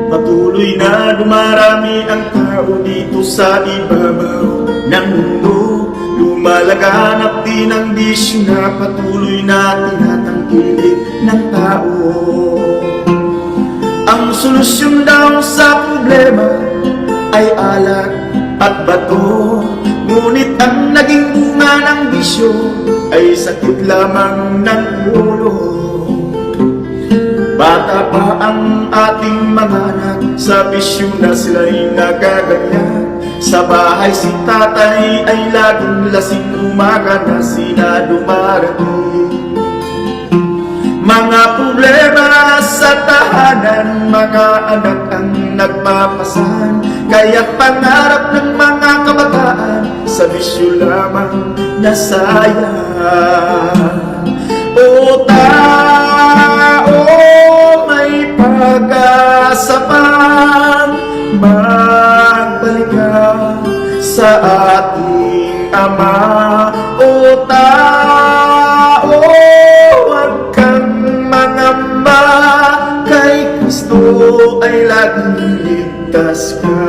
Patuloy na dumarami ang tao dito sa ibabaw ng mundo. Lumalaganap din ang bisyo na patuloy na tinatangkilik ng tao. Ang solusyon daw sa problema ay alak at bato, ngunit ang naging bunga ng bisyo ay sakit lamang ng ulo. Bata pa ang ating mga anak, sa bisyo na sila'y nagaganyan. Sa bahay si tatay ay laging lasing, umaga na sila dumarating. Mga problema sa tahanan, mga anak ang nagpapasan, kaya pangarap ng mga kabataan sa bisyo lamang nasayang. O tao, may pag-asa pang magbalik ka sa ating Ama. O tao, huwag kang mangamba, kay Kristo ay laging ligtas ka.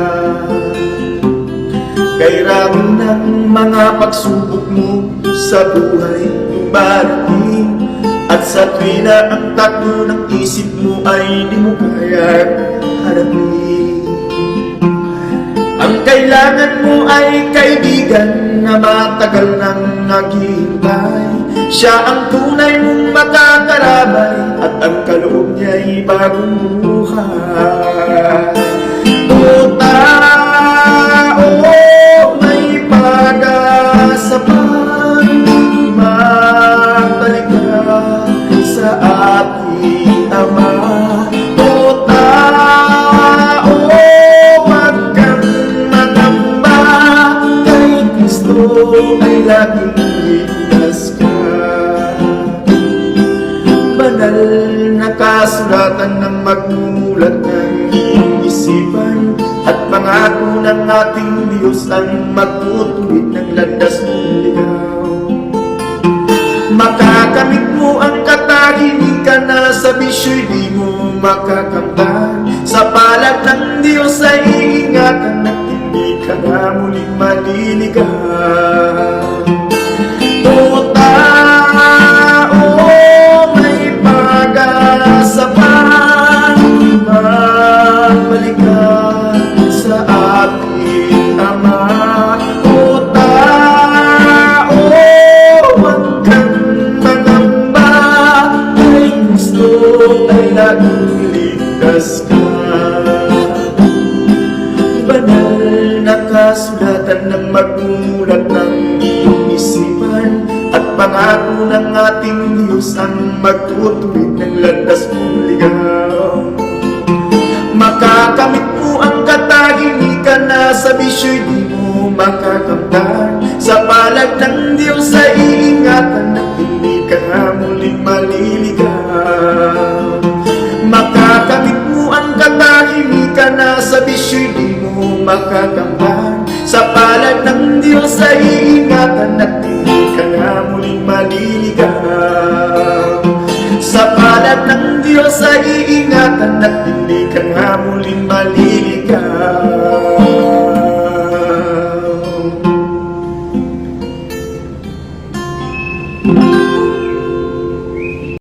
Kay rami ng mga pagsubok mo sa buhay dumarating, at sa tuwi na ang takbo ng isip mo ay di mo kayang harapin. Ang kailangan mo ay kaibigan na matagal nang naghihintay. Siya ang tunay mong makakarabay, at ang kaloob niya'y bagong buhay. O tao, may pag-asa pang magbalik ka sa ating Ama. O tao, huwag kang mangamba, kay Kristo ay laging ligtas ka. Banal na kasulatan ng magmumulat ng iyong isipan, at pangako ng ating Diyos ang magtutuwid ng landas mong ligaw. Makakamit mo ang katahimikan na sa bisyo'y di mo makakamtan. Sa palad ng Diyos ay iingatan at hindi ka na muling maliligaw. O tao, may pag-asa pang magbalik ka sa ating Ama. O tao, huwag kang mangamba, kay Kristo ay laging ligtas ka. Banal na kasulatan ng magmumulat ng iyong isipan, at pangako ng ating Diyos ang magtutuwid ng landas mong ligaw. Makakamit mo ang katahimikan na sa bisyo'y di mo makakamtan. Sa palad ng Diyos ay iingatan at hindi ka na muling maliligaw. Makakamit mo ang katahimikan na sa bisyo'y di mo makakamtan. Sa palad ng Diyos ay iingatan at hindi ka na muling maliligaw. Sa palad ng Diyos ay iingatan at hindi ka na muling maliligaw.